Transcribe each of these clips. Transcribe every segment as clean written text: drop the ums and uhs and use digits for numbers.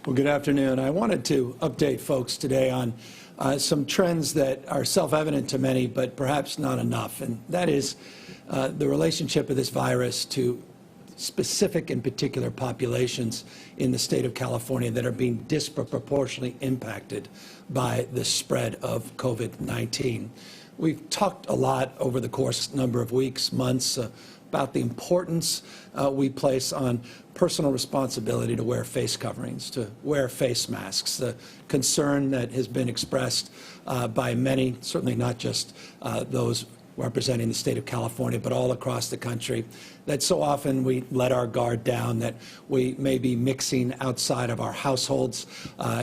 Well, good afternoon. I wanted to update folks today on some trends that are self-evident to many, but perhaps not enough, and that is the relationship of this virus to specific and particular populations in the state of California that are being disproportionately impacted by the spread of COVID-19. We've talked a lot over the course of a number of weeks, months, about the importance we place on personal responsibility to wear face coverings, to wear face masks, the concern that has been expressed by many, certainly not just those representing the state of California, but all across the country, that so often we let our guard down, that we may be mixing outside of our households,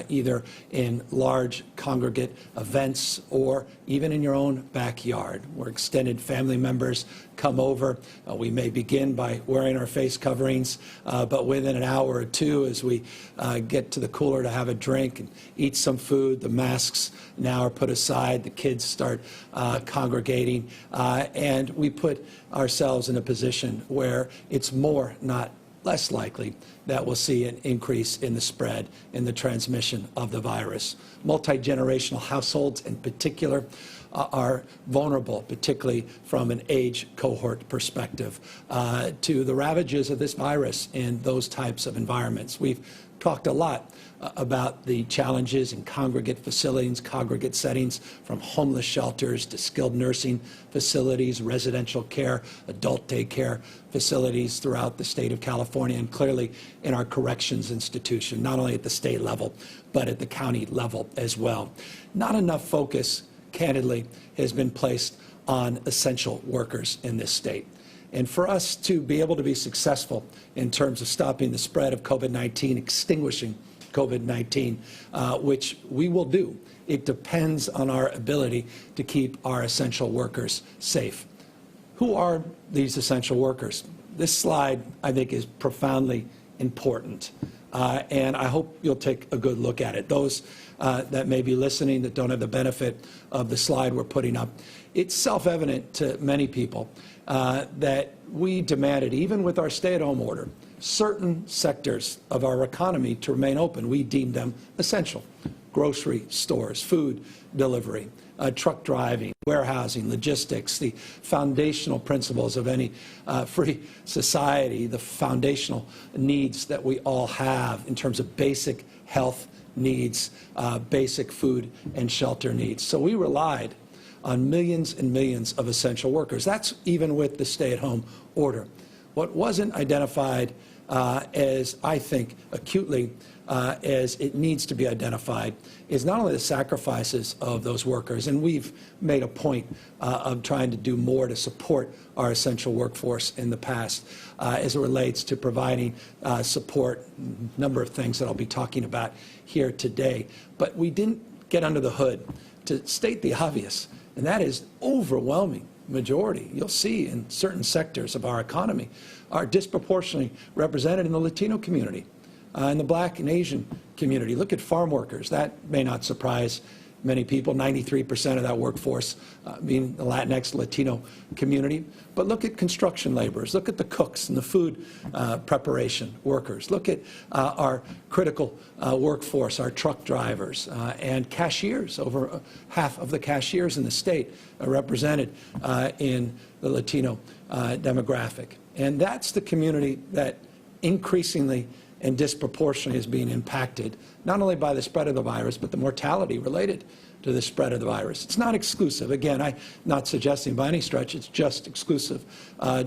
either in large congregate events or even in your own backyard, where extended family members come over. We may begin by wearing our face coverings, but within an hour or two, as we get to the cooler to have a drink and eat some food, the masks now are put aside, the kids start congregating, and we put ourselves in a position where it's more, not less likely, that we'll see an increase in the spread, in the transmission of the virus. Multi-generational households in particular are vulnerable, particularly from an age cohort perspective, to the ravages of this virus in those types of environments. We've talked a lot about the challenges in congregate facilities, congregate settings, from homeless shelters to skilled nursing facilities, residential care, adult daycare facilities throughout the state of California, and clearly in our corrections institution, not only at the state level, but at the county level as well. Not enough focus, candidly, has been placed on essential workers in this state. And for us to be able to be successful in terms of stopping the spread of COVID-19, extinguishing COVID-19, which we will do, it depends on our ability to keep our essential workers safe. Who are these essential workers? This slide, I think, is profoundly important, and I hope you'll take a good look at it. Those that may be listening that don't have the benefit of the slide we're putting up, it's self-evident to many people that we demanded, even with our stay-at-home order, certain sectors of our economy to remain open. We deemed them essential. Grocery stores, food delivery, truck driving, warehousing, logistics, the foundational principles of any free society, the foundational needs that we all have in terms of basic health needs, basic food and shelter needs. So we relied on millions and millions of essential workers. That's even with the stay-at-home order. What wasn't identified as, I think, acutely as it needs to be identified is not only the sacrifices of those workers, and we've made a point of trying to do more to support our essential workforce in the past as it relates to providing support, a number of things that I'll be talking about here today. But we didn't get under the hood to state the obvious, and that is overwhelming majority, you'll see in certain sectors of our economy, are disproportionately represented in the Latino community, in the Black and Asian community. Look at farm workers. That may not surprise many people, 93% of that workforce being the Latinx Latino community. But look at construction laborers. Look at the cooks and the food preparation workers. Look at our critical workforce, our truck drivers and cashiers. Over half of the cashiers in the state are represented in the Latino demographic. And that's the community that increasingly and disproportionately is being impacted, not only by the spread of the virus, but the mortality related to the spread of the virus. It's not exclusive. Again, I'm not suggesting by any stretch it's just exclusive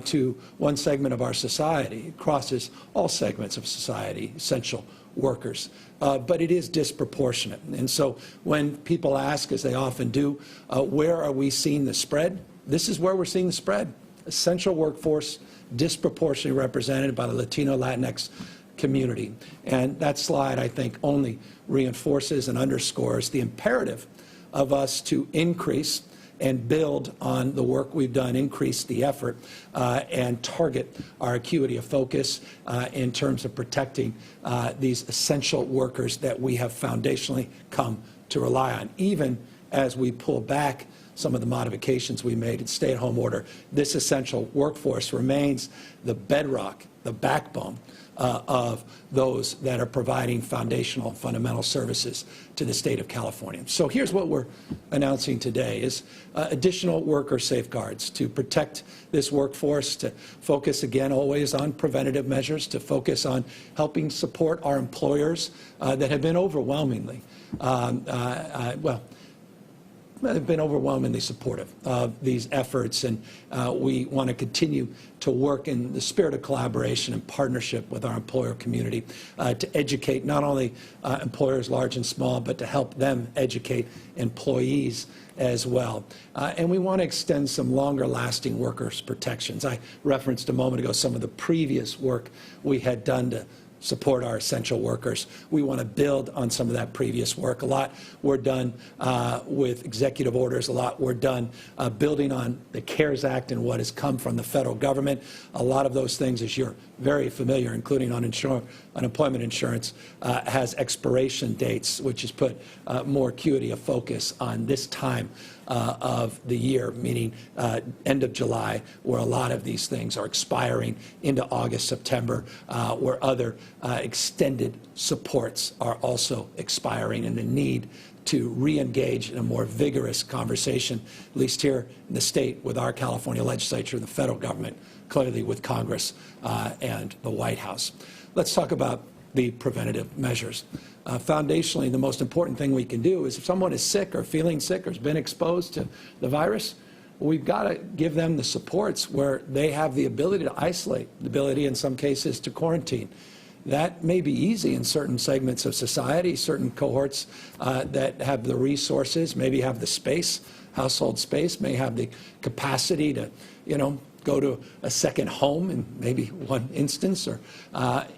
to one segment of our society. It crosses all segments of society, essential workers. But it is disproportionate. And so when people ask, as they often do, where are we seeing the spread? This is where we're seeing the spread. Essential workforce, disproportionately represented by the Latino, Latinx community. And that slide, I think, only reinforces and underscores the imperative of us to increase and build on the work we've done, increase the effort, and target our acuity of focus in terms of protecting these essential workers that we have foundationally come to rely on. Even as we pull back some of the modifications we made in stay-at-home order, this essential workforce remains the bedrock, the backbone of those that are providing foundational, fundamental services to the state of California. So here's what we're announcing today is additional worker safeguards to protect this workforce, to focus again always on preventative measures, to focus on helping support our employers that have been overwhelmingly have been overwhelmingly supportive of these efforts, and we want to continue to work in the spirit of collaboration and partnership with our employer community to educate not only employers large and small, but to help them educate employees as well. And we want to extend some longer-lasting workers' protections. I referenced a moment ago some of the previous work we had done to support our essential workers. We want to build on some of that previous work. A lot were done with executive orders. A lot were done building on the CARES Act and what has come from the federal government. A lot of those things, as you're very familiar, including unemployment insurance, has expiration dates, which has put more acuity of focus on this time of the year, meaning end of July, where a lot of these things are expiring into August, September, where other extended supports are also expiring, and the need to re-engage in a more vigorous conversation, at least here in the state with our California legislature and the federal government, clearly with Congress and the White House. Let's talk about the preventative measures. Foundationally, the most important thing we can do is if someone is sick or feeling sick or has been exposed to the virus, we've got to give them the supports where they have the ability to isolate, the ability in some cases to quarantine. That may be easy in certain segments of society, certain cohorts that have the resources, maybe have the space, household space, may have the capacity to, go to a second home in maybe one instance, or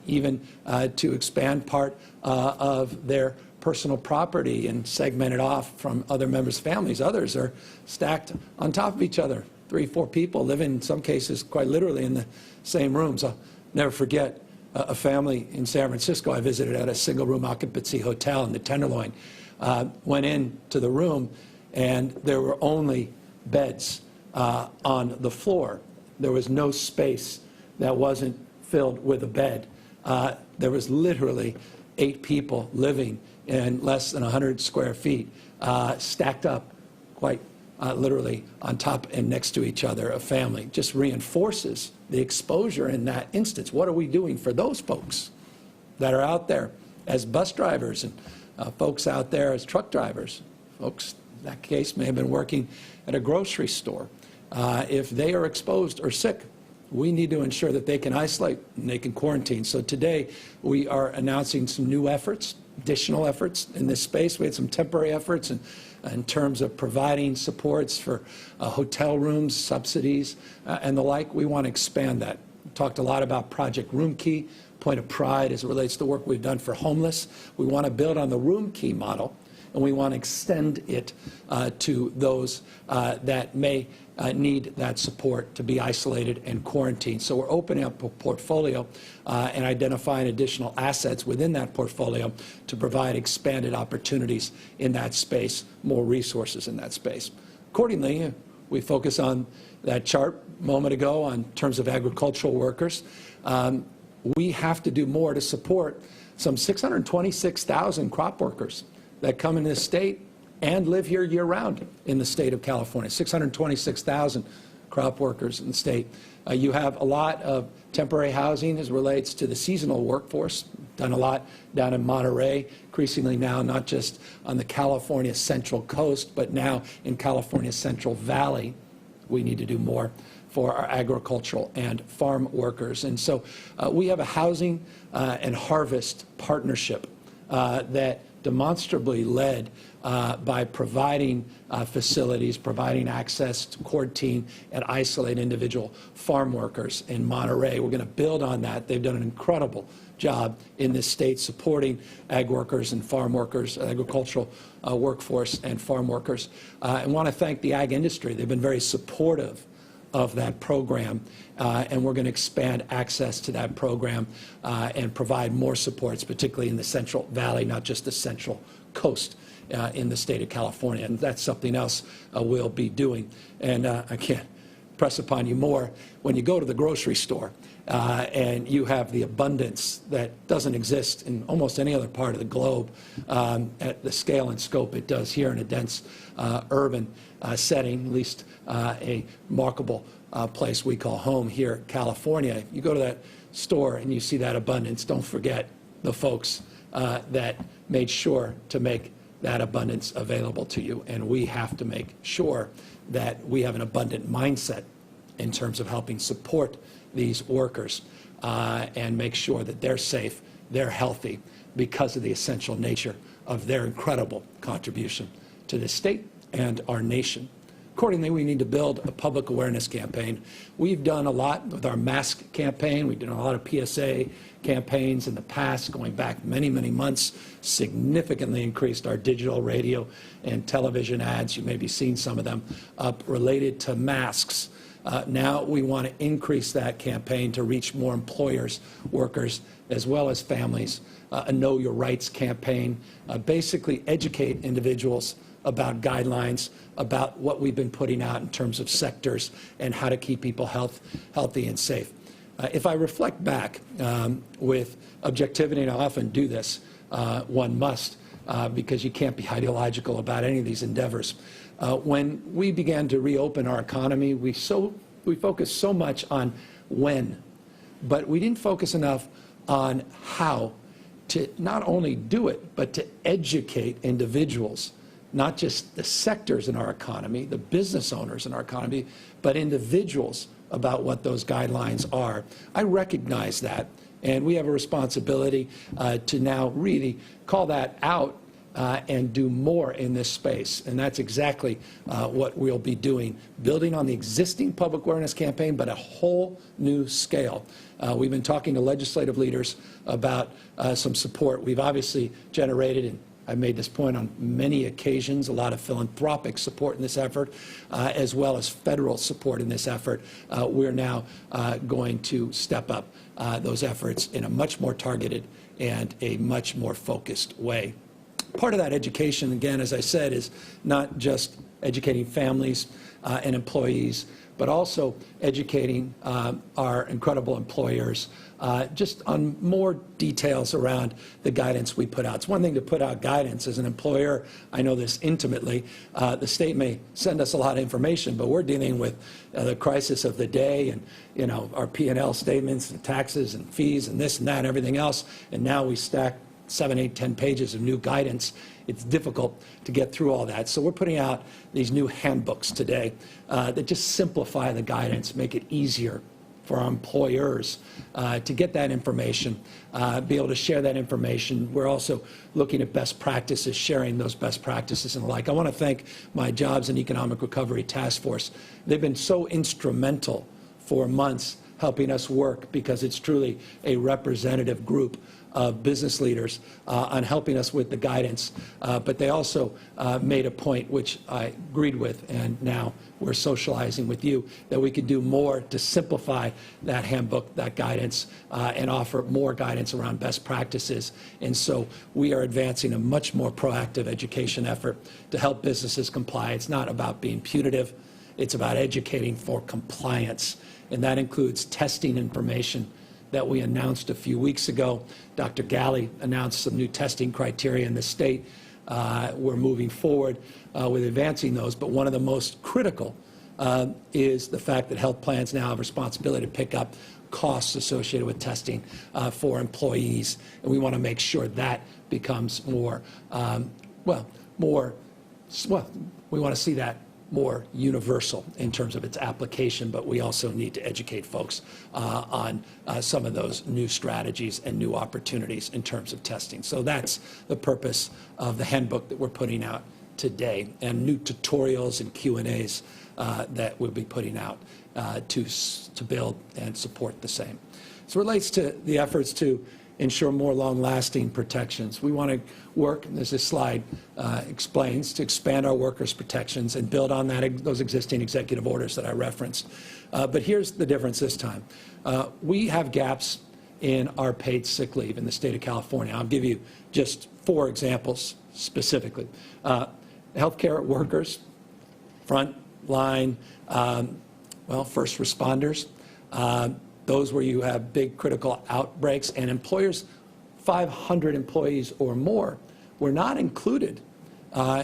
even to expand part of their personal property and segment it off from other members' families. Others are stacked on top of each other. 3, 4 people living, in some cases, quite literally in the same rooms. I'll never forget a family in San Francisco I visited at a single-room occupancy hotel in the Tenderloin. Went into the room, and there were only beds on the floor. There was no space that wasn't filled with a bed. There was literally 8 people living in less than 100 square feet, stacked up quite literally on top and next to each other, a family. Just reinforces the exposure in that instance. What are we doing for those folks that are out there as bus drivers and folks out there as truck drivers? Folks, in that case, may have been working at a grocery store. If they are exposed or sick, we need to ensure that they can isolate and they can quarantine. So today, we are announcing some new efforts, additional efforts in this space. We had some temporary efforts in terms of providing supports for hotel rooms, subsidies, and the like. We want to expand that. We talked a lot about Project Room Key, point of pride as it relates to the work we've done for homeless. We want to build on the Room Key model, and we want to extend it to those that may need that support to be isolated and quarantined. So we're opening up a portfolio and identifying additional assets within that portfolio to provide expanded opportunities in that space, more resources in that space. Accordingly, we focus on that chart a moment ago in terms of agricultural workers. We have to do more to support some 626,000 crop workers that come in this state and live here year-round in the state of California. 626,000 crop workers in the state. You have a lot of temporary housing as relates to the seasonal workforce. Done a lot down in Monterey, increasingly now not just on the California Central Coast, but now in California Central Valley. We need to do more for our agricultural and farm workers. And so we have a housing and harvest partnership that demonstrably led by providing facilities, providing access to quarantine and isolate individual farm workers in Monterey. We're going to build on that. They've done an incredible job in this state supporting ag workers and farm workers, agricultural workforce and farm workers. I want to thank the ag industry. They've been very supportive of that program, and we're going to expand access to that program and provide more supports, particularly in the Central Valley, not just the Central Coast in the state of California. And that's something else we'll be doing. And I can't impress upon you more when you go to the grocery store and you have the abundance that doesn't exist in almost any other part of the globe at the scale and scope it does here in a dense urban setting, at least a remarkable place we call home here in California. You go to that store and you see that abundance, don't forget the folks that made sure to make that abundance available to you. And we have to make sure that we have an abundant mindset in terms of helping support these workers and make sure that they're safe, they're healthy, because of the essential nature of their incredible contribution to this state and our nation. Accordingly, we need to build a public awareness campaign. We've done a lot with our mask campaign. We've done a lot of PSA campaigns in the past, going back many, many months, significantly increased our digital, radio, and television ads. You may be seeing some of them up related to masks. Now we want to increase that campaign to reach more employers, workers, as well as families. A Know Your Rights campaign, basically educate individuals about guidelines, about what we've been putting out in terms of sectors and how to keep people healthy and safe. If I reflect back with objectivity, and I often do this, one must, because you can't be ideological about any of these endeavors. When we began to reopen our economy, we focused so much on when, but we didn't focus enough on how to not only do it, but to educate individuals, not just the sectors in our economy, the business owners in our economy, but individuals about what those guidelines are. I recognize that, and we have a responsibility to now really call that out and do more in this space. And that's exactly what we'll be doing, building on the existing public awareness campaign, but a whole new scale. We've been talking to legislative leaders about some support. We've obviously generated, and I've made this point on many occasions, a lot of philanthropic support in this effort, as well as federal support in this effort. We're now going to step up those efforts in a much more targeted and a much more focused way. Part of that education, again, as I said, is not just educating families and employees, but also educating our incredible employers just on more details around the guidance we put out. It's one thing to put out guidance. As an employer, I know this intimately. The state may send us a lot of information, but we're dealing with the crisis of the day and, you know, our P&L statements and taxes and fees and this and that and everything else, and now we stack 7, 8, 10 pages of new guidance. It's difficult to get through all that. So we're putting out these new handbooks today that just simplify the guidance, make it easier for our employers to get that information, be able to share that information. We're also looking at best practices, sharing those best practices and the like. I want to thank my Jobs and Economic Recovery Task Force. They've been so instrumental for months helping us work, because it's truly a representative group of business leaders on helping us with the guidance. But they also made a point, which I agreed with, and now we're socializing with you, that we could do more to simplify that handbook, that guidance, and offer more guidance around best practices. And so we are advancing a much more proactive education effort to help businesses comply. It's not about being punitive. It's about educating for compliance. And that includes testing information that we announced a few weeks ago. Dr. Galley announced some new testing criteria in the state. We're moving forward with advancing those, but one of the most critical is the fact that health plans now have responsibility to pick up costs associated with testing for employees, and we want to make sure that becomes more, we want to see that more universal in terms of its application, but we also need to educate folks on some of those new strategies and new opportunities in terms of testing. So that's the purpose of the handbook that we're putting out today, and new tutorials and Q&As that we'll be putting out to build and support the same. So it relates to the efforts to ensure more long-lasting protections. We want to work, and as this slide explains, to expand our workers' protections and build on those existing executive orders that I referenced. But here's the difference this time. We have gaps in our paid sick leave in the state of California. I'll give you just 4 examples specifically. Healthcare workers, front line, Well, first responders, those where you have big critical outbreaks, and employers 500 employees or more were not included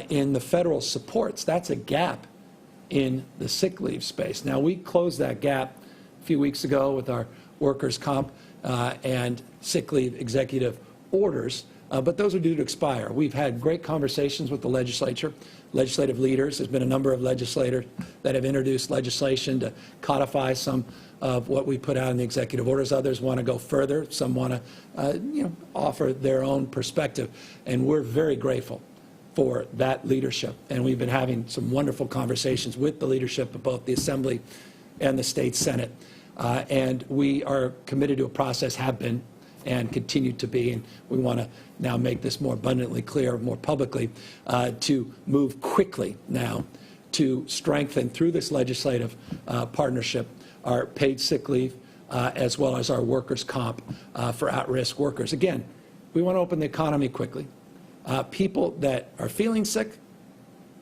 in the federal supports. That's a gap in the sick leave space. Now, we closed that gap a few weeks ago with our workers' comp and sick leave executive orders, but those are due to expire. We've had great conversations with the legislature, legislative leaders. There's been a number of legislators that have introduced legislation to codify some of what we put out in the executive orders. Others want to go further. Some want to offer their own perspective, and we're very grateful for that leadership. And we've been having some wonderful conversations with the leadership of both the Assembly and the State Senate. And we are committed to a process, have been, and continue to be, and we want to now make this more abundantly clear, more publicly, to move quickly now to strengthen, through this legislative partnership, our paid sick leave, as well as our workers' comp for at-risk workers. Again, we want to open the economy quickly. People that are feeling sick,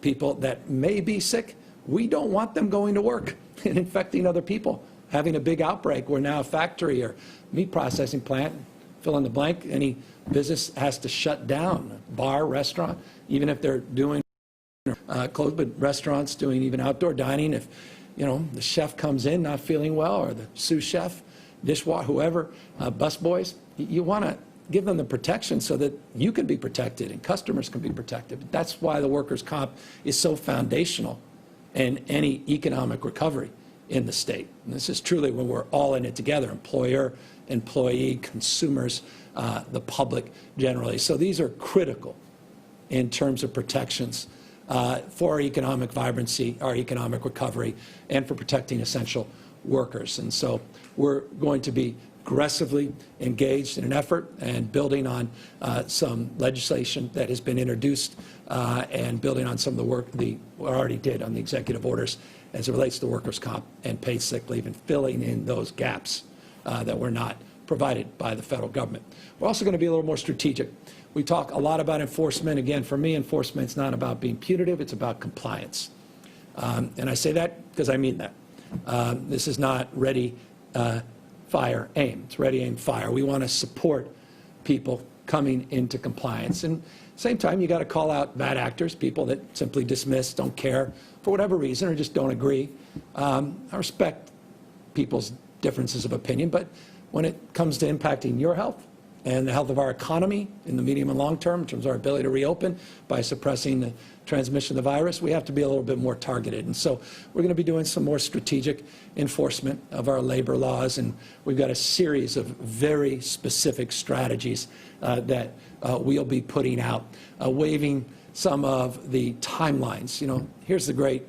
people that may be sick, we don't want them going to work and infecting other people, having a big outbreak where now a factory or meat processing plant, fill in the blank, any business has to shut down, bar, restaurant, even if they're doing closed, but restaurants doing even outdoor dining. If, the chef comes in not feeling well, or the sous chef, dishwasher, whoever, busboys, you want to give them the protection so that you can be protected and customers can be protected. That's why the workers' comp is so foundational in any economic recovery in the state. And this is truly when we're all in it together, employer, employee, consumers, the public generally. So these are critical in terms of protections for our economic vibrancy, our economic recovery, and for protecting essential workers. And so we're going to be aggressively engaged in an effort and building on some legislation that has been introduced and building on some of the work we already did on the executive orders as it relates to workers' comp and paid sick leave, and filling in those gaps that were not provided by the federal government. We're also going to be a little more strategic. We talk a lot about enforcement. Again, for me, enforcement's not about being punitive, it's about compliance. And I say that because I mean that. This is not ready, fire, aim. It's ready, aim, fire. We want to support people coming into compliance. And at the same time, you got to call out bad actors, people that simply dismiss, don't care for whatever reason, or just don't agree. I respect people's differences of opinion, but when it comes to impacting your health and the health of our economy in the medium and long term, in terms of our ability to reopen by suppressing the transmission of the virus, we have to be a little bit more targeted. And so we're going to be doing some more strategic enforcement of our labor laws, and we've got a series of very specific strategies that we'll be putting out, waiving some of the timelines. Here's the great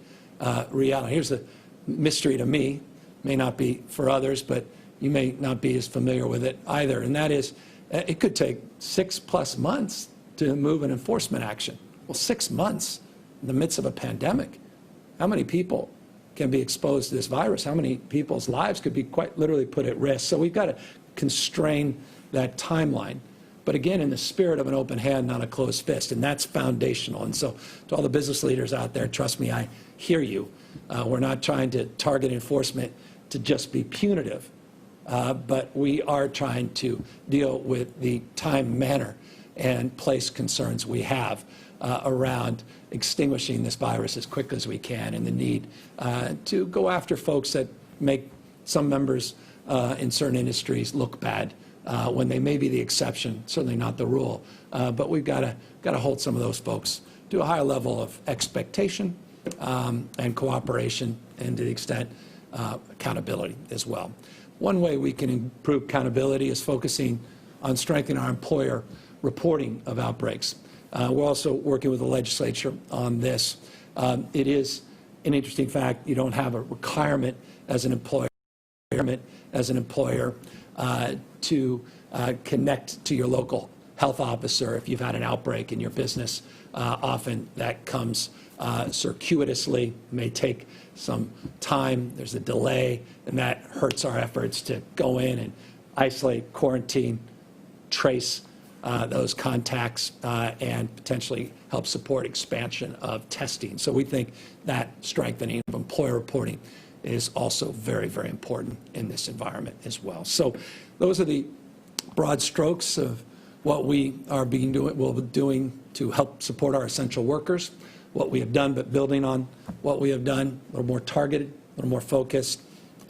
reality. Here's the mystery to me, may not be for others, but you may not be as familiar with it either, and that is it could take 6+ months to move an enforcement action. Well, 6 months in the midst of a pandemic. How many people can be exposed to this virus? How many people's lives could be quite literally put at risk? So we've got to constrain that timeline. But again, in the spirit of an open hand, not a closed fist, and that's foundational. And so to all the business leaders out there, trust me, I hear you. We're not trying to target enforcement to just be punitive, but we are trying to deal with the time, manner, and place concerns we have around extinguishing this virus as quick as we can, and the need to go after folks that make some members in certain industries look bad when they may be the exception, certainly not the rule. But we've got to hold some of those folks to a higher level of expectation and cooperation, and to the extent accountability as well. One way we can improve accountability is focusing on strengthening our employer reporting of outbreaks. We're also working with the legislature on this. It is an interesting fact, you don't have a requirement as an employer to connect to your local health officer if you've had an outbreak in your business. Often that comes circuitously, may take some time, there's a delay, and that hurts our efforts to go in and isolate, quarantine, trace those contacts, and potentially help support expansion of testing. So we think that strengthening of employer reporting is also very, very important in this environment as well. So those are the broad strokes of what we will be doing to help support our essential workers, what we have done, but building on what we have done, a little more targeted, a little more focused,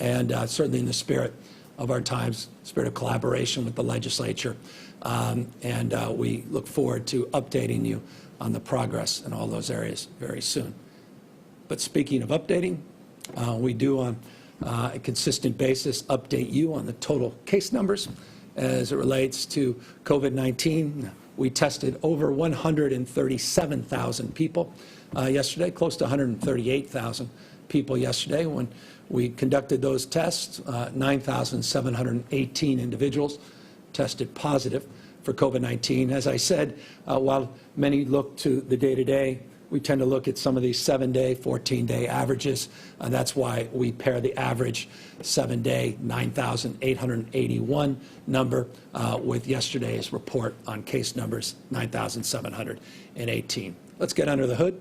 and certainly in the spirit of our times, spirit of collaboration with the legislature. We look forward to updating you on the progress in all those areas very soon. But speaking of updating, we do on a consistent basis update you on the total case numbers as it relates to COVID-19. We tested over 137,000 people yesterday, close to 138,000 people yesterday. When we conducted those tests, 9,718 individuals tested positive for COVID-19. As I said, while many look to the day-to-day, we tend to look at some of these 7-day, 14-day averages. That's why we pair the average 7-day 9,881 number with yesterday's report on case numbers 9,718. Let's get under the hood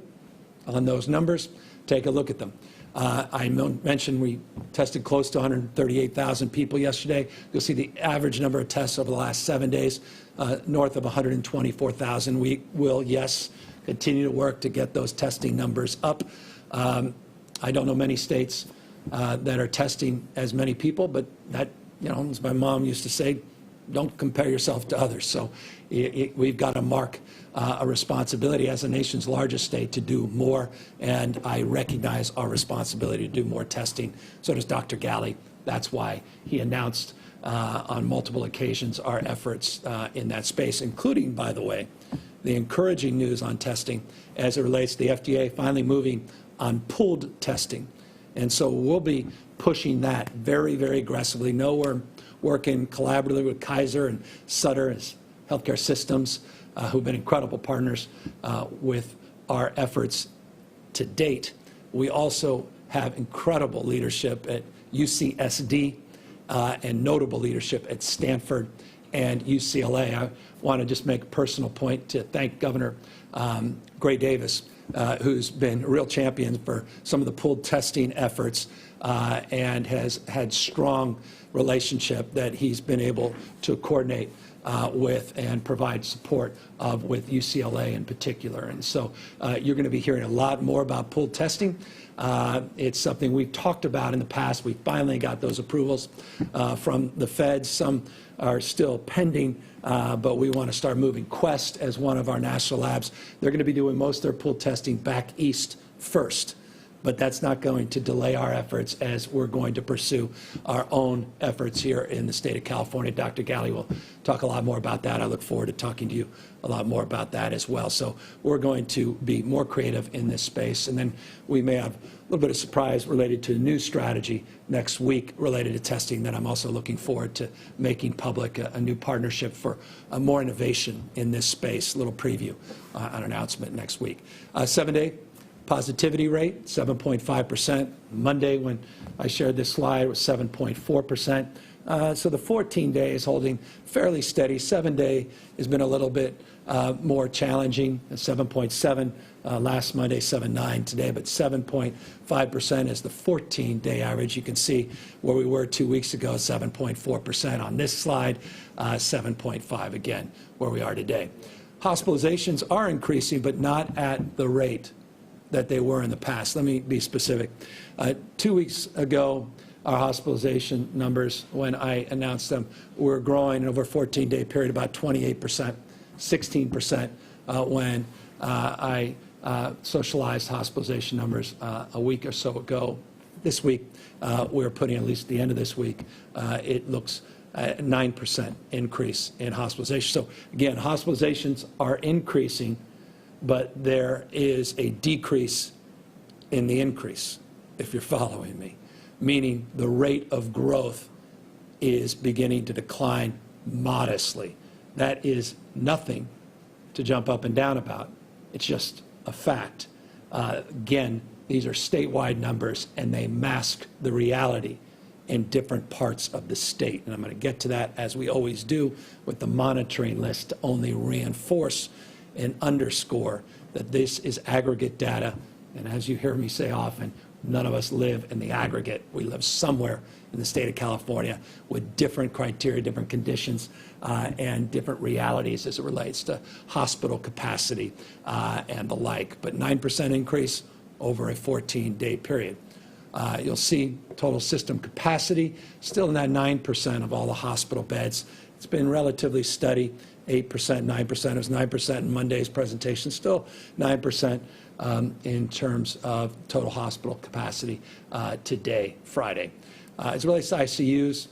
on those numbers, take a look at them. I mentioned we tested close to 138,000 people yesterday. You'll see the average number of tests over the last 7 days, north of 124,000. We will, yes, continue to work to get those testing numbers up. I don't know many states that are testing as many people, but that, as my mom used to say, don't compare yourself to others. So we've got to mark a responsibility as the nation's largest state to do more, and I recognize our responsibility to do more testing. So does Dr. Galley. That's why he announced on multiple occasions our efforts in that space, including, by the way, the encouraging news on testing as it relates to the FDA finally moving on pooled testing. And so we'll be pushing that very, very aggressively. We're working collaboratively with Kaiser and Sutter as healthcare systems who've been incredible partners with our efforts to date. We also have incredible leadership at UCSD and notable leadership at Stanford and UCLA. I want to just make a personal point to thank Governor Gray Davis, who's been a real champion for some of the pooled testing efforts and has had strong relationship that he's been able to coordinate with and provide support of with UCLA in particular. And so you're going to be hearing a lot more about pooled testing. It's something we've talked about in the past. We finally got those approvals from the feds. Some are still pending, but we want to start moving. Quest, as one of our national labs, they're going to be doing most of their pooled testing back east first. But that's not going to delay our efforts as we're going to pursue our own efforts here in the state of California. Dr. Galley will talk a lot more about that. I look forward to talking to you a lot more about that as well. So we're going to be more creative in this space. And then we may have a little bit of surprise related to a new strategy next week related to testing that I'm also looking forward to making public, a new partnership for more innovation in this space. A little preview, an announcement next week. 7-day positivity rate, 7.5%. Monday, when I shared this slide, it was 7.4%. So the 14-day is holding fairly steady. 7-day has been a little bit more challenging, 7.7 last Monday, 7.9 today, but 7.5% is the 14-day average. You can see where we were 2 weeks ago, 7.4% on this slide, 7.5 again, where we are today. Hospitalizations are increasing, but not at the rate that they were in the past. Let me be specific. 2 weeks ago, our hospitalization numbers, when I announced them, were growing over a 14-day period about 28%, 16% when I socialized hospitalization numbers a week or so ago. This week, we're putting, at least at the end of this week, it looks a 9% increase in hospitalization. So again, hospitalizations are increasing, but there is a decrease in the increase, if you're following me, meaning the rate of growth is beginning to decline modestly. That is nothing to jump up and down about. It's just a fact. Again, these are statewide numbers, and they mask the reality in different parts of the state. And I'm going to get to that, as we always do, with the monitoring list to only reinforce and underscore that this is aggregate data, and as you hear me say often, none of us live in the aggregate. We live somewhere in the state of California with different criteria, different conditions, and different realities as it relates to hospital capacity and the like. But 9% increase over a 14-day period. You'll see total system capacity still in that 9% of all the hospital beds. It's been relatively steady, 8%, 9%. It was 9% in Monday's presentation, still 9% in terms of total hospital capacity today, Friday. As it relates to ICUs,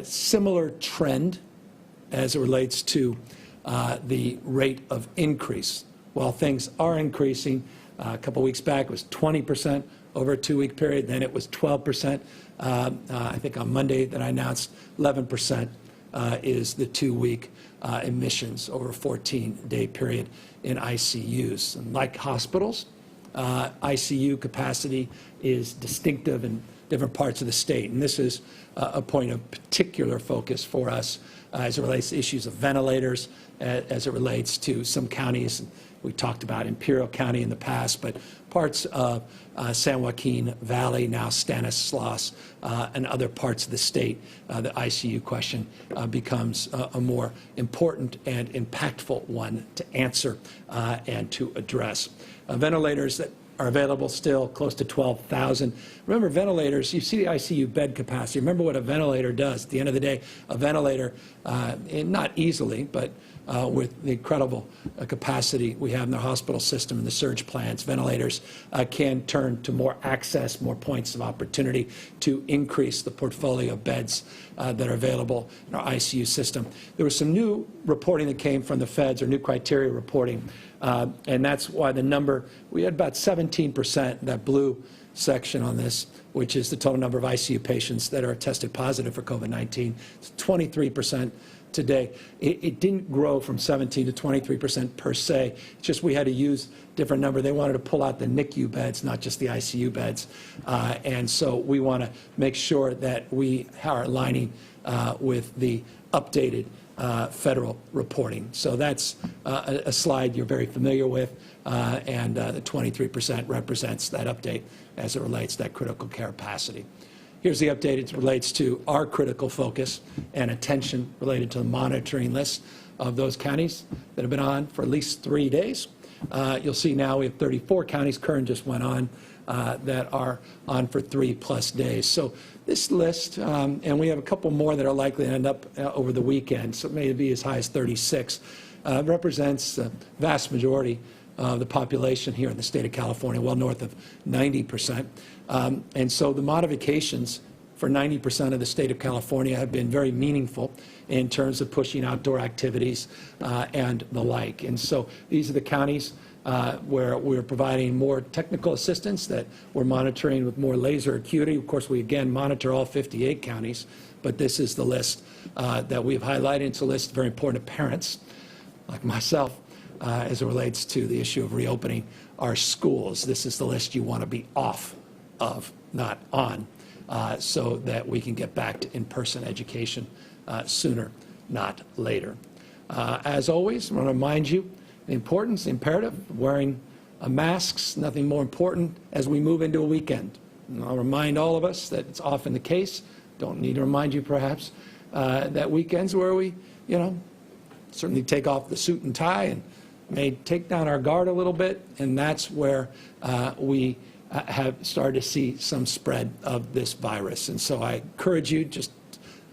similar trend as it relates to the rate of increase. While things are increasing, a couple weeks back it was 20% over a 2-week period, then it was 12%. I think on Monday that I announced 11% is the 2-week admissions over a 14-day period in ICUs. And like hospitals, ICU capacity is distinctive in different parts of the state, and this is a point of particular focus for us as it relates to issues of ventilators, as it relates to some counties. We talked about Imperial County in the past, but parts of San Joaquin Valley, now Stanislaus, and other parts of the state, the ICU question becomes a more important and impactful one to answer and to address. Ventilators that are available still, close to 12,000. Remember, ventilators, you see the ICU bed capacity. Remember what a ventilator does. At the end of the day, a ventilator, not easily, but with the incredible capacity we have in the hospital system and the surge plans, ventilators can turn to more access, more points of opportunity to increase the portfolio of beds that are available in our ICU system. There was some new reporting that came from the feds, or new criteria reporting, and that's why the number, we had about 17%, that blue section on this, which is the total number of ICU patients that are tested positive for COVID-19. It's 23% today. It didn't grow from 17 to 23% per se. It's just we had to use different number. They wanted to pull out the NICU beds, not just the ICU beds. And so we want to make sure that we are aligning with the updated federal reporting. So that's a slide you're very familiar with, and the 23% represents that update as it relates to that critical care capacity. Here's the update. It relates to our critical focus and attention related to the monitoring list of those counties that have been on for at least 3 days. You'll see now we have 34 counties, Kern just went on, that are on for 3+ days. So this list, and we have a couple more that are likely to end up over the weekend, so it may be as high as 36, represents the vast majority of the population here in the state of California, well north of 90%. And so the modifications for 90% of the state of California have been very meaningful in terms of pushing outdoor activities and the like. And so these are the counties where we're providing more technical assistance, that we're monitoring with more laser acuity. Of course, we again monitor all 58 counties, but this is the list that we've highlighted. It's a list very important to parents like myself as it relates to the issue of reopening our schools. This is the list you want to be off of, not on, so that we can get back to in-person education sooner, not later. As always, I want to remind you the importance, the imperative of wearing masks, nothing more important as we move into a weekend. And I'll remind all of us that it's often the case, don't need to remind you perhaps, that weekends where we, certainly take off the suit and tie and may take down our guard a little bit, and that's where we have started to see some spread of this virus. And so I encourage you, just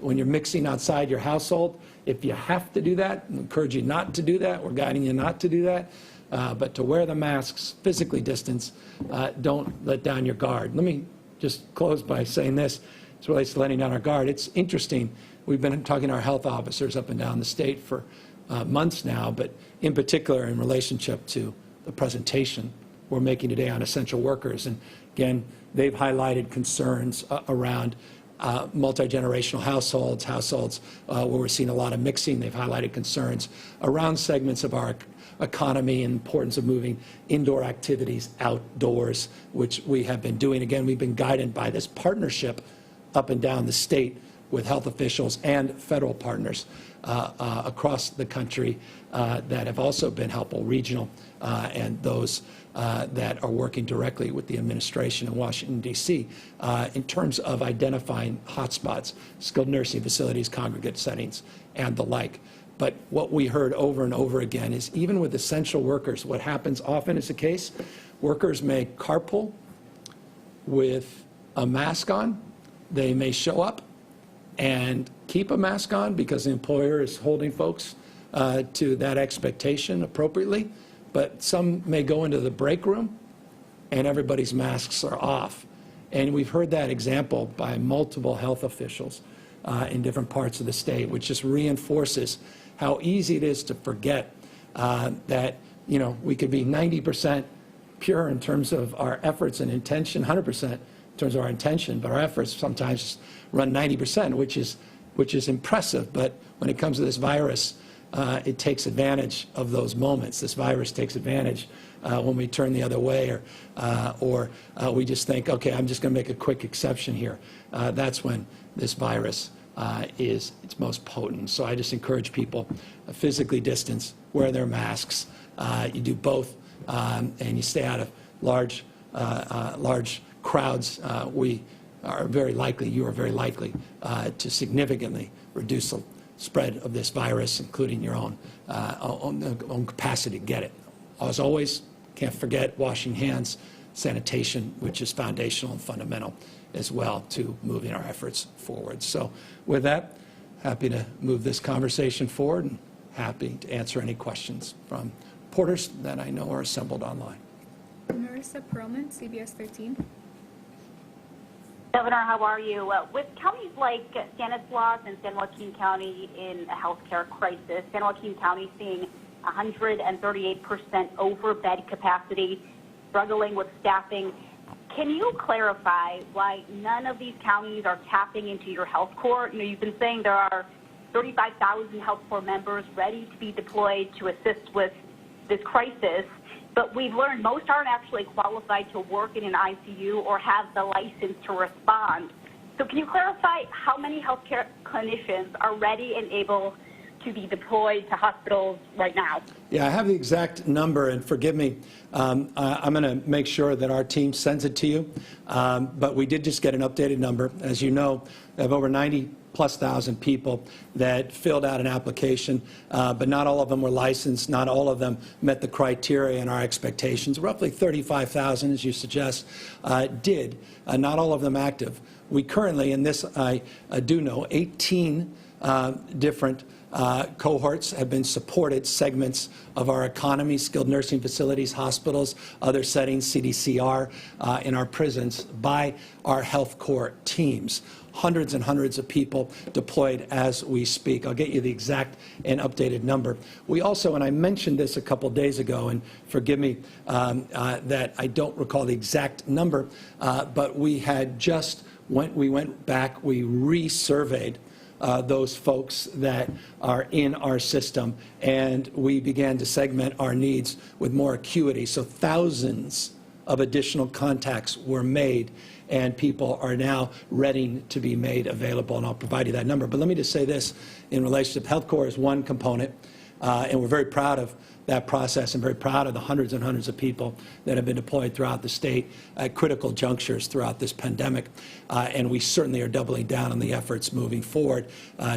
when you're mixing outside your household, if you have to do that, I encourage you not to do that. We're guiding you not to do that, but to wear the masks, physically distance, don't let down your guard. Let me just close by saying this, as it relates to letting down our guard. It's interesting. We've been talking to our health officers up and down the state for months now, but in particular in relationship to the presentation we're making today on essential workers. And again, they've highlighted concerns around multi-generational households where we're seeing a lot of mixing. They've highlighted concerns around segments of our economy and importance of moving indoor activities outdoors, which we have been doing. Again, we've been guided by this partnership up and down the state with health officials and federal partners across the country that have also been helpful, regional and those that are working directly with the administration in Washington, D.C., in terms of identifying hotspots, skilled nursing facilities, congregate settings, and the like. But what we heard over and over again is even with essential workers, what happens often is the case, workers may carpool with a mask on. They may show up and keep a mask on because the employer is holding folks to that expectation appropriately. But some may go into the break room and everybody's masks are off. And we've heard that example by multiple health officials in different parts of the state, which just reinforces how easy it is to forget that, you know, we could be 90% pure in terms of our efforts and intention, 100% in terms of our intention, but our efforts sometimes run 90%, which is impressive. But when it comes to this virus, it takes advantage of those moments. This virus takes advantage when we turn the other way, or we just think, okay, I'm just going to make a quick exception here. That's when this virus is its most potent. So I just encourage people physically distance, wear their masks. You do both, and you stay out of large crowds. You are very likely to significantly reduce the spread of this virus, including your own capacity to get it. As always, can't forget washing hands, sanitation, which is foundational and fundamental as well to moving our efforts forward. So with that, happy to move this conversation forward and happy to answer any questions from reporters that I know are assembled online. Marissa Perlman, CBS 13. Governor, how are you? With counties like Stanislaus and San Joaquin County in a healthcare crisis, San Joaquin County seeing 138% over bed capacity, struggling with staffing. Can you clarify why none of these counties are tapping into your health corps? You know, you've been saying there are 35,000 health corps members ready to be deployed to assist with this crisis. But we've learned most aren't actually qualified to work in an ICU or have the license to respond. So can you clarify how many healthcare clinicians are ready and able to be deployed to hospitals right now? Yeah, I have the exact number, and forgive me, I'm going to make sure that our team sends it to you. But we did just get an updated number. As you know, we have over 90,000+ people that filled out an application, but not all of them were licensed. Not all of them met the criteria and our expectations. Roughly 35,000, as you suggest, did. Not all of them active. We currently, and this I do know, 18 different cohorts have been supported, segments of our economy, skilled nursing facilities, hospitals, other settings, CDCR, in our prisons, by our health corps teams. Hundreds and hundreds of people deployed as we speak. I'll get you the exact and updated number. We also, and I mentioned this a couple days ago, and forgive me that I don't recall the exact number, but we had just, we went back, we resurveyed those folks that are in our system, and we began to segment our needs with more acuity. So thousands of additional contacts were made, and people are now ready to be made available, and I'll provide you that number. But let me just say this in relationship. Health Corps is one component, and we're very proud of that process and very proud of the hundreds and hundreds of people that have been deployed throughout the state at critical junctures throughout this pandemic. And we certainly are doubling down on the efforts moving forward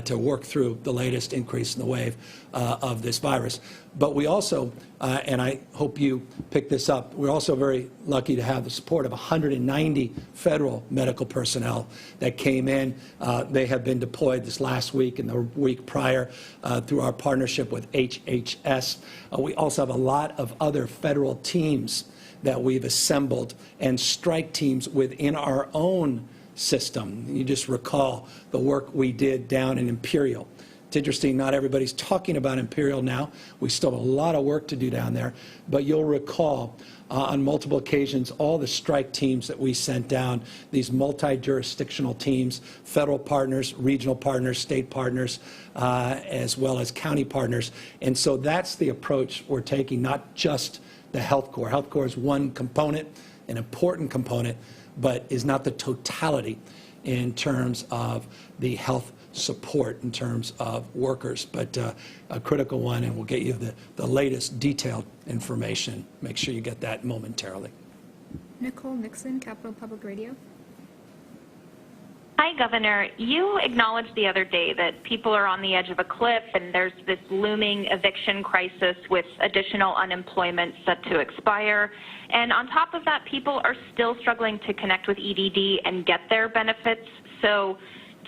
to work through the latest increase in the wave of this virus. But we also, and I hope you pick this up, we're also very lucky to have the support of 190 federal medical personnel that came in. They have been deployed this last week and the week prior through our partnership with HHS. We also have a lot of other federal teams that we've assembled and strike teams within our own system. You just recall the work we did down in Imperial. It's interesting, not everybody's talking about Imperial now. We still have a lot of work to do down there, but you'll recall on multiple occasions all the strike teams that we sent down, these multi-jurisdictional teams, federal partners, regional partners, state partners, as well as county partners. And so that's the approach we're taking, not just the Health Corps. Health Corps is one component, an important component, but is not the totality. in terms of the health support in terms of workers, but a critical one, and we'll get you the latest detailed information. Make sure you get that momentarily. Nicole Nixon, Capital Public Radio. Hi, Governor. You acknowledged the other day that people are on the edge of a cliff and there's this looming eviction crisis with additional unemployment set to expire. And on top of that, people are still struggling to connect with EDD and get their benefits. So,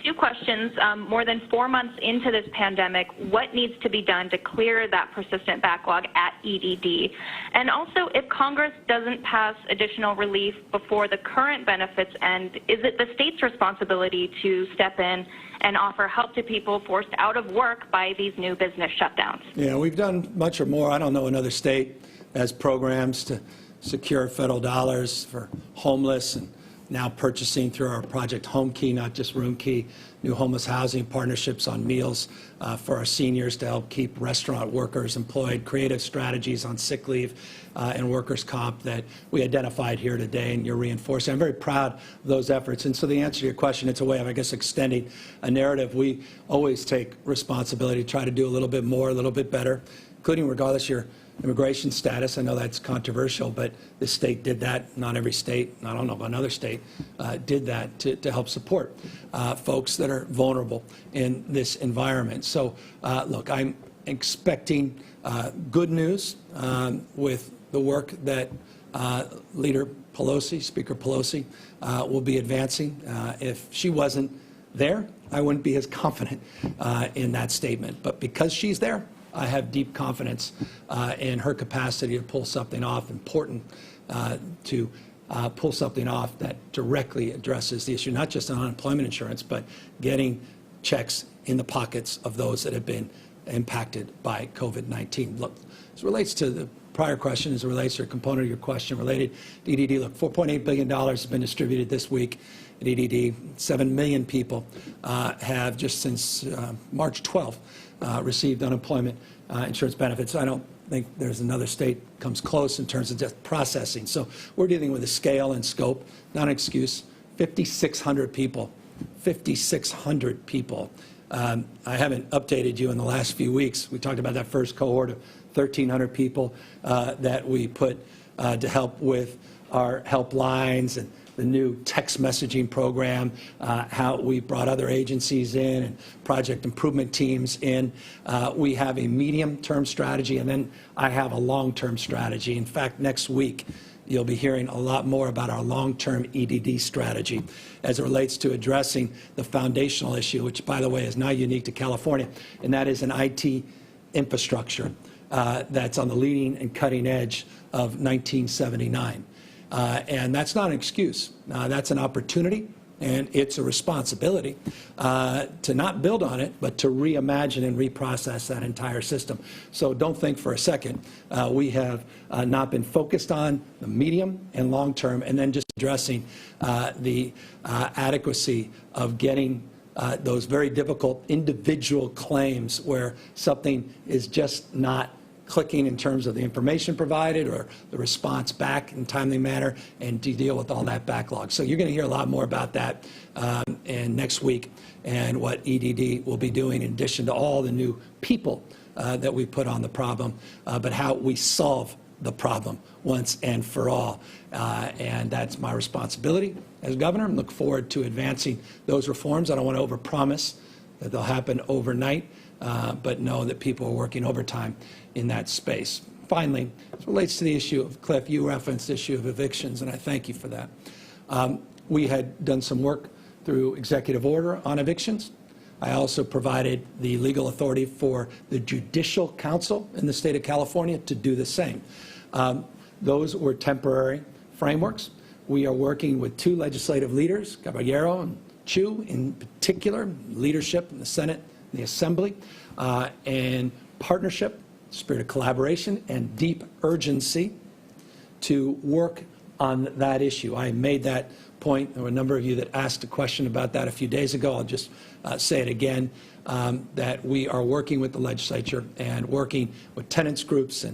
two questions. More than 4 months into this pandemic, what needs to be done to clear that persistent backlog at EDD? And also, if Congress doesn't pass additional relief before the current benefits end, is it the state's responsibility to step in and offer help to people forced out of work by these new business shutdowns? Yeah, we've done much or more. I don't know another state has programs to secure federal dollars for homeless, and now purchasing through our Project Home Key, not just Room Key, new homeless housing partnerships on meals for our seniors to help keep restaurant workers employed, creative strategies on sick leave and workers' comp that we identified here today, and you're reinforcing. I'm very proud of those efforts. And so the answer to your question, it's a way of, I guess, extending a narrative. We always take responsibility to try to do a little bit more, a little bit better, including regardless of your immigration status. I know that's controversial, but this state did that. Not every state, I don't know of another state, did that to help support folks that are vulnerable in this environment. So, look, I'm expecting good news with the work that Leader Pelosi, Speaker Pelosi, will be advancing. If she wasn't there, I wouldn't be as confident in that statement. But because she's there, I have deep confidence in her capacity to pull something off, important to pull something off that directly addresses the issue, not just on unemployment insurance, but getting checks in the pockets of those that have been impacted by COVID-19. Look, as it relates to the prior question, as it relates to a component of your question related to EDD, look, $4.8 billion has been distributed this week at EDD. 7 million people have, just since March 12th, received unemployment insurance benefits. I don't think there's another state comes close in terms of just processing. So we're dealing with a scale and scope, not an excuse. 5,600 people, 5,600 people. I haven't updated you in the last few weeks. We talked about that first cohort of 1,300 people that we put to help with our helplines and the new text messaging program, how we brought other agencies in and project improvement teams in. We have a medium-term strategy, and then I have a long-term strategy. In fact, next week, you'll be hearing a lot more about our long-term EDD strategy as it relates to addressing the foundational issue, which, by the way, is not unique to California, and that is an IT infrastructure that's on the leading and cutting edge of 1979. And that's not an excuse. That's an opportunity, and it's a responsibility to not build on it, but to reimagine and reprocess that entire system. So don't think for a second we have not been focused on the medium and long term, and then just addressing the adequacy of getting those very difficult individual claims where something is just not clicking in terms of the information provided or the response back in a timely manner, and to deal with all that backlog. So you're going to hear a lot more about that and next week, and what EDD will be doing in addition to all the new people that we put on the problem, but how we solve the problem once and for all. And that's my responsibility as governor. I look forward to advancing those reforms. I don't want to overpromise that they'll happen overnight, but know that people are working overtime in that space. Finally, as it relates to the issue of, Cliff, you referenced the issue of evictions, and I thank you for that. We had done some work through executive order on evictions. I also provided the legal authority for the Judicial Council in the state of California to do the same. Those were temporary frameworks. We are working with two legislative leaders, Caballero and Chu in particular, leadership in the Senate and the Assembly, and partnership, spirit of collaboration, and deep urgency to work on that issue. I made that point. There were a number of you that asked a question about that a few days ago. I'll just say it again, that we are working with the legislature and working with tenants groups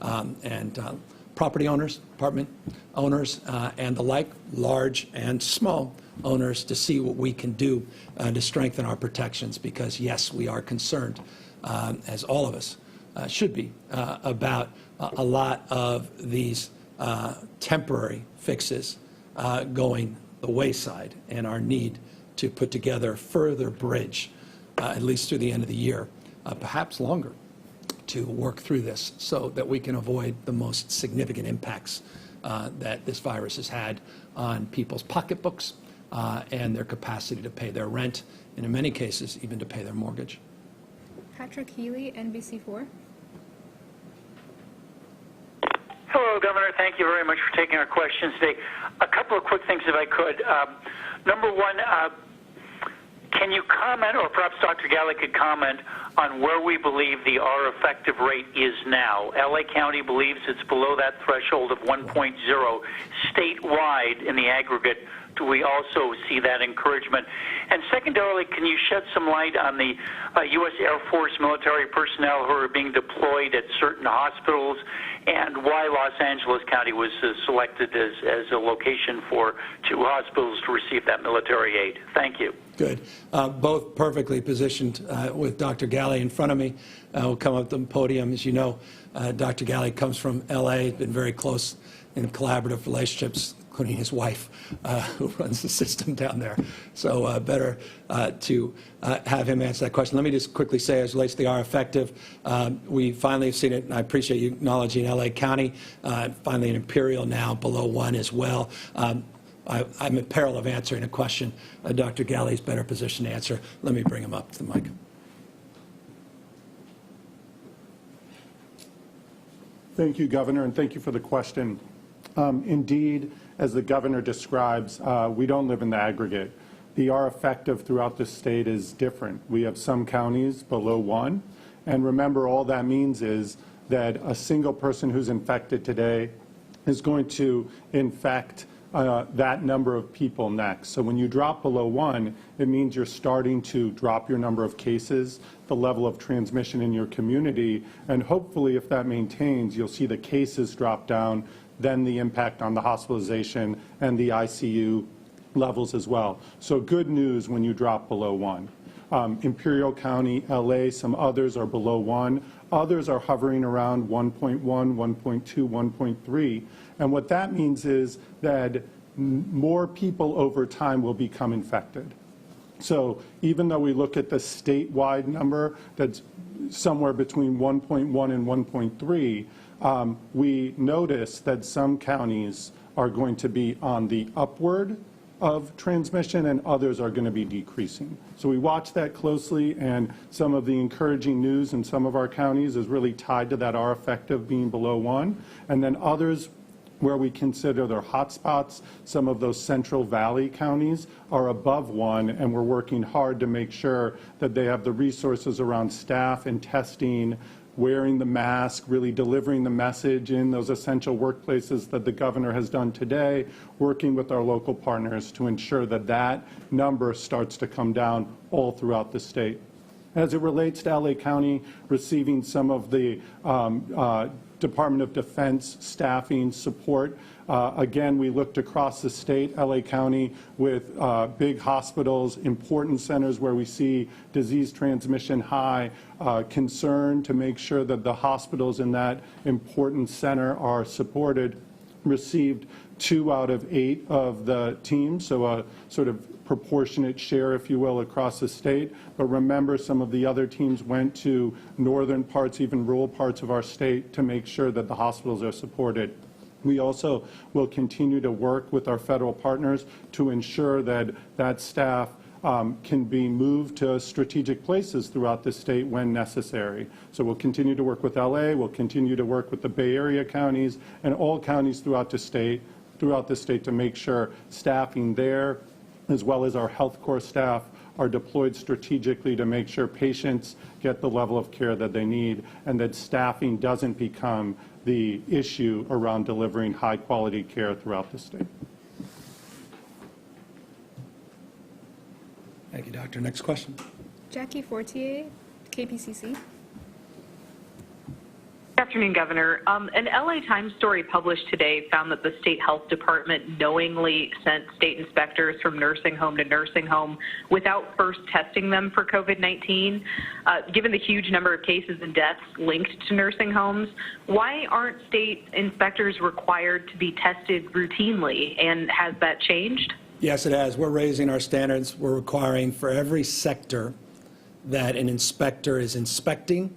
and property owners, apartment owners, and the like, large and small, owners to see what we can do to strengthen our protections, because, yes, we are concerned, as all of us should be, about a lot of these temporary fixes going the wayside, and our need to put together a further bridge, at least through the end of the year, perhaps longer, to work through this so that we can avoid the most significant impacts that this virus has had on people's pocketbooks and their capacity to pay their rent, and in many cases, even to pay their mortgage. Patrick Healy, NBC4. Hello, Governor. Thank you very much for taking our questions today. A couple of quick things, if I could. Number one, can you comment, or perhaps Dr. Galley could comment, on where we believe the R effective rate is now? LA County believes it's below that threshold of 1.0. Statewide, in the aggregate, do we also see that encouragement? And secondarily, can you shed some light on the U.S. Air Force military personnel who are being deployed at certain hospitals, and why Los Angeles County was selected as a location for 2 hospitals to receive that military aid? Thank you. Good. Both perfectly positioned with Dr. Galley in front of me. We'll come up to the podium. As you know, Dr. Galley comes from L.A., been very close in collaborative relationships, including his wife, who runs the system down there. So better to have him answer that question. Let me just quickly say, as it relates to the R effective, we finally have seen it, and I appreciate you acknowledging L.A. County, finally in Imperial now below 1 as well. I'm at peril of answering a question Dr. Galley's better positioned to answer. Let me bring him up to the mic. Thank you, Governor, and thank you for the question. Indeed, as the Governor describes, we don't live in the aggregate. The R effective throughout the state is different. We have some counties below 1, and remember, all that means is that a single person who's infected today is going to infect that number of people next. So when you drop below 1, it means you're starting to drop your number of cases, the level of transmission in your community, and hopefully if that maintains, you'll see the cases drop down, then the impact on the hospitalization and the ICU levels as well. So good news when you drop below 1. Imperial County, LA, some others are below 1. Others are hovering around 1.1, 1.2, 1.3. And what that means is that more people over time will become infected. So even though we look at the statewide number that's somewhere between 1.1 and 1.3, we notice that some counties are going to be on the upward of transmission and others are going to be decreasing. So we watch that closely, and some of the encouraging news in some of our counties is really tied to that R effective being below 1, and then others where we consider they're hotspots, some of those Central Valley counties are above 1, and we're working hard to make sure that they have the resources around staff and testing, wearing the mask, really delivering the message in those essential workplaces that the Governor has done today, working with our local partners to ensure that that number starts to come down all throughout the state. As it relates to LA County receiving some of the Department of Defense staffing support, again, we looked across the state, LA County, with big hospitals, important centers where we see disease transmission high, concern to make sure that the hospitals in that important center are supported, received 2 out of 8 of the teams, so a sort of proportionate share, if you will, across the state. But remember, some of the other teams went to northern parts, even rural parts of our state, to make sure that the hospitals are supported. We also will continue to work with our federal partners to ensure that that staff can be moved to strategic places throughout the state when necessary. So we'll continue to work with LA, we'll continue to work with the Bay Area counties and all counties throughout the state to make sure staffing there, as well as our health corps staff, are deployed strategically to make sure patients get the level of care that they need, and that staffing doesn't become the issue around delivering high quality care throughout the state. Thank you, Doctor. Next question. Jackie Fortier, KPCC. afternoon, Governor. An LA Times story published today found that the state health department knowingly sent state inspectors from nursing home to nursing home without first testing them for COVID-19. Given the huge number of cases and deaths linked to nursing homes, why aren't state inspectors required to be tested routinely, and has that changed? Yes, it has. We're raising our standards. We're requiring for every sector that an inspector is inspecting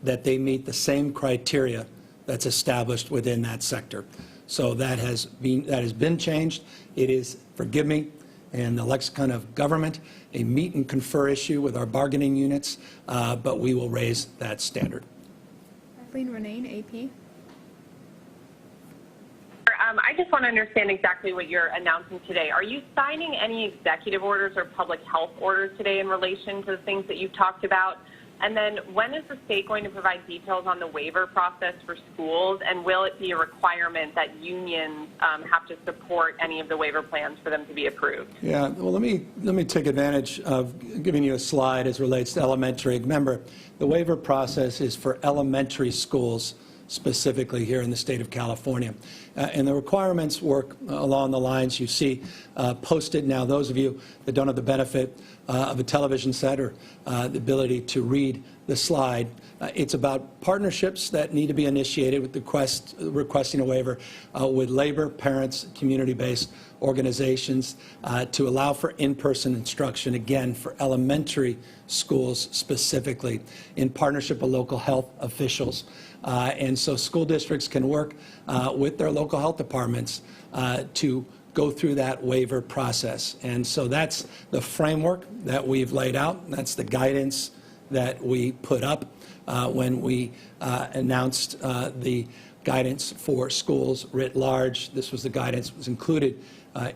that they meet the same criteria that's established within that sector. So that has been changed. It is, forgive me, in the lexicon of government, a meet and confer issue with our bargaining units, but we will raise that standard. Kathleen Renane, AP. I just want to understand exactly what you're announcing today. Are you signing any executive orders or public health orders today in relation to the things that you've talked about? And then when is the state going to provide details on the waiver process for schools, and will it be a requirement that unions have to support any of the waiver plans for them to be approved? Yeah, well, let me take advantage of giving you a slide as relates to elementary. Remember, the waiver process is for elementary schools, specifically here in the state of California. And the requirements work along the lines you see posted now. Those of you that don't have the benefit of a television set or the ability to read the slide, it's about partnerships that need to be initiated with requesting a waiver with labor, parents, community-based organizations to allow for in-person instruction, again, for elementary schools specifically, in partnership with local health officials. And so school districts can work with their local health departments to go through that waiver process. And so that's the framework that we've laid out. That's the guidance that we put up when we announced the guidance for schools writ large. This was the guidance that was included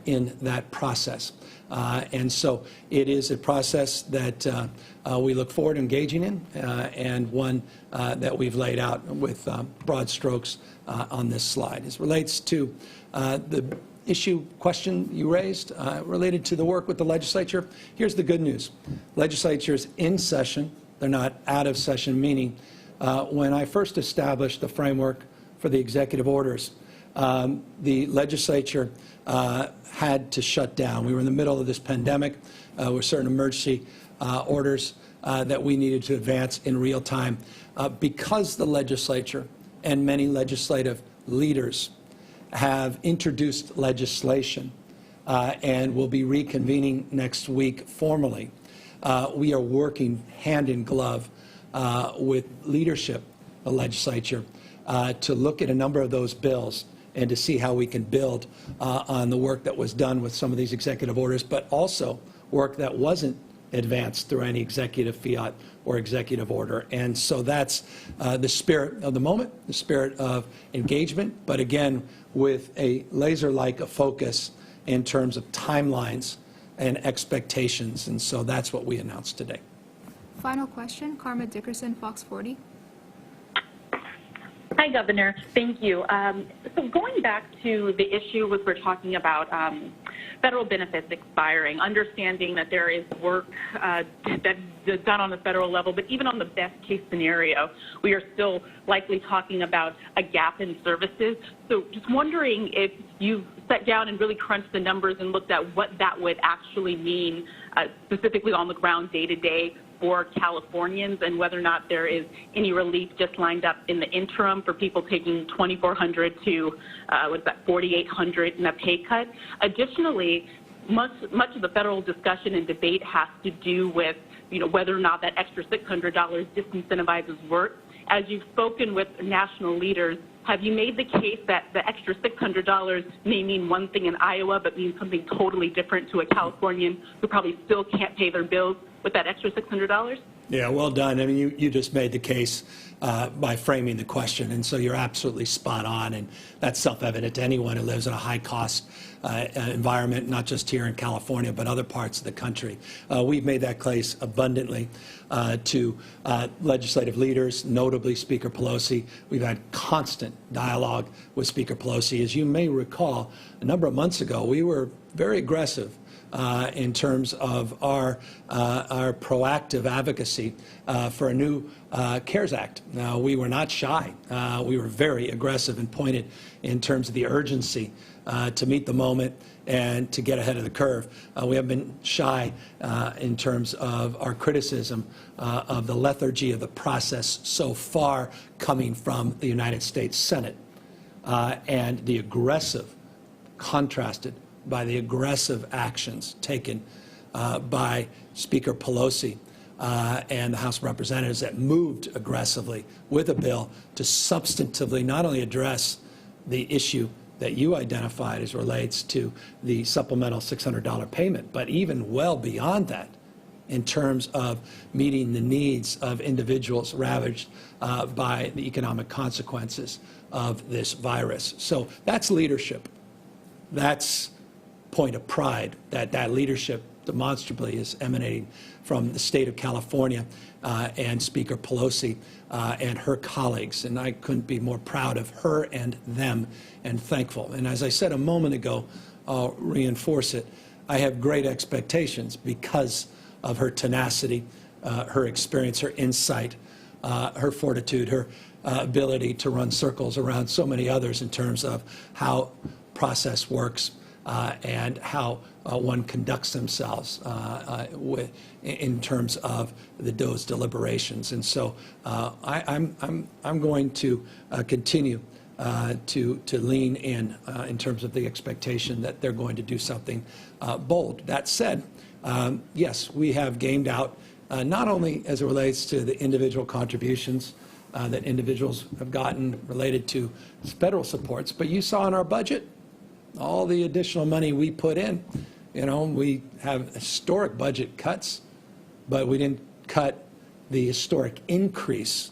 in that process. And so it is a process that we look forward to engaging in, and one that we've laid out with broad strokes on this slide. As relates to the question you raised related to the work with the legislature, here's the good news. Legislature is in session. They're not out of session, meaning when I first established the framework for the executive orders, the legislature had to shut down. We were in the middle of this pandemic with certain emergency orders that we needed to advance in real time. Because the legislature and many legislative leaders have introduced legislation and will be reconvening next week formally, we are working hand in glove with leadership, the legislature, to look at a number of those bills and to see how we can build on the work that was done with some of these executive orders, but also work that wasn't advanced through any executive fiat or executive order. And so that's the spirit of the moment, the spirit of engagement, but again, with a laser-like focus in terms of timelines and expectations. And so that's what we announced today. Final question, Karma Dickerson, Fox 40. Hi, Governor. Thank you. So going back to the issue with we're talking about federal benefits expiring, understanding that there is work that's done on the federal level, but even on the best case scenario, we are still likely talking about a gap in services. So just wondering if you've sat down and really crunched the numbers and looked at what that would actually mean specifically on the ground day to day for Californians, and whether or not there is any relief just lined up in the interim for people taking $2,400 to $4,800 in a pay cut. Additionally, much of the federal discussion and debate has to do with whether or not that extra $600 disincentivizes work. As you've spoken with national leaders, have you made the case that the extra $600 may mean one thing in Iowa but means something totally different to a Californian who probably still can't pay their bills with that extra $600? Yeah, well done. I mean, you just made the case by framing the question, and so you're absolutely spot on, and that's self-evident to anyone who lives in a high-cost environment, not just here in California, but other parts of the country. We've made that case abundantly to legislative leaders, notably Speaker Pelosi. We've had constant dialogue with Speaker Pelosi. As you may recall, a number of months ago, we were very aggressive in terms of our proactive advocacy for a new CARES Act. Now, we were not shy. We were very aggressive and pointed in terms of the urgency to meet the moment and to get ahead of the curve. We have been shy in terms of our criticism of the lethargy of the process so far coming from the United States Senate, and the aggressive, contrasted by the aggressive actions taken by Speaker Pelosi and the House of Representatives that moved aggressively with a bill to substantively not only address the issue that you identified as relates to the supplemental $600 payment, but even well beyond that in terms of meeting the needs of individuals ravaged by the economic consequences of this virus. So that's leadership. That's point of pride, that leadership demonstrably is emanating from the state of California and Speaker Pelosi and her colleagues. And I couldn't be more proud of her and them and thankful. And as I said a moment ago, I'll reinforce it. I have great expectations because of her tenacity, her experience, her insight, her fortitude, her ability to run circles around so many others in terms of how process works and how one conducts themselves in terms of those deliberations. And so I'm going to continue to lean in terms of the expectation that they're going to do something bold. That said, yes, we have gamed out not only as it relates to the individual contributions that individuals have gotten related to federal supports, but you saw in our budget all the additional money we put in. You know, we have historic budget cuts, but we didn't cut the historic increase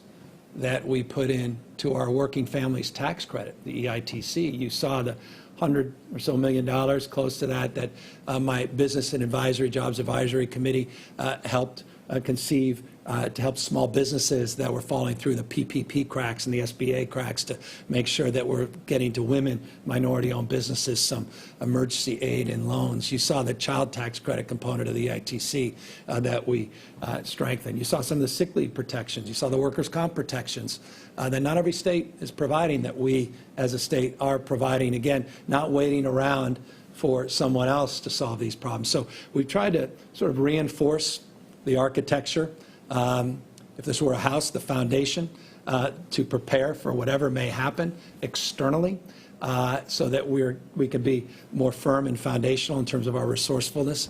that we put in to our working families tax credit, the EITC. You saw the $100 or so million, close to that my Business and Advisory Jobs Advisory Committee helped conceive to help small businesses that were falling through the PPP cracks and the SBA cracks, to make sure that we're getting to women, minority-owned businesses, some emergency aid and loans. You saw the child tax credit component of the EITC that we strengthened. You saw some of the sick leave protections. You saw the workers' comp protections that not every state is providing, that we as a state are providing, again, not waiting around for someone else to solve these problems. So we've tried to sort of reinforce the architecture, if this were a house, the foundation, to prepare for whatever may happen externally, so that we can be more firm and foundational in terms of our resourcefulness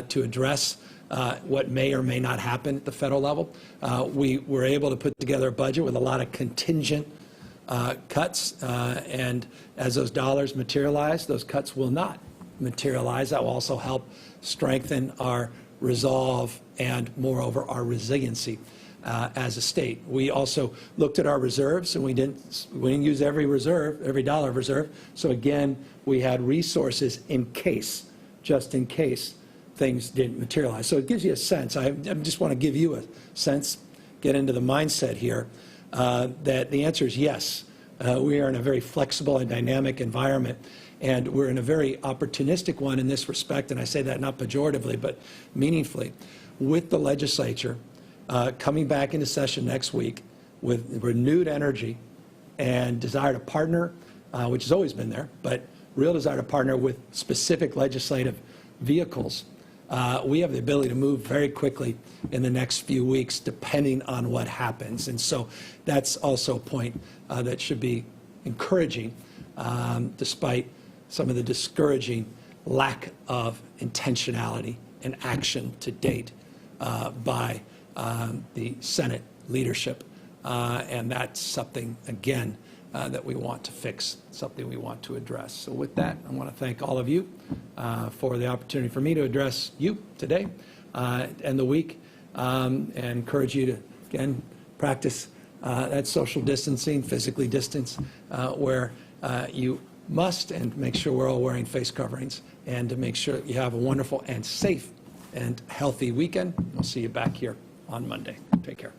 to address what may or may not happen at the federal level. We were able to put together a budget with a lot of contingent cuts, and as those dollars materialize, those cuts will not materialize. That will also help strengthen our resolve and, moreover, our resiliency as a state. We also looked at our reserves, and we didn't use every reserve, every dollar of reserve. So again, we had resources in case, just in case things didn't materialize. So it gives you a sense. I just want to give you a sense, get into the mindset here, that the answer is yes. We are in a very flexible and dynamic environment, and we're in a very opportunistic one in this respect, and I say that not pejoratively, but meaningfully, with the legislature coming back into session next week with renewed energy and desire to partner, which has always been there, but real desire to partner with specific legislative vehicles. We have the ability to move very quickly in the next few weeks, depending on what happens. And so that's also a point that should be encouraging, despite some of the discouraging lack of intentionality and action to date by the Senate leadership. And that's something, again, that we want to fix, something we want to address. So with that, I want to thank all of you for the opportunity for me to address you today and the week, and encourage you to, again, practice that social distancing, physically distance where you must, and make sure we're all wearing face coverings, and to make sure you have a wonderful and safe and healthy weekend. We'll see you back here on Monday. Take care.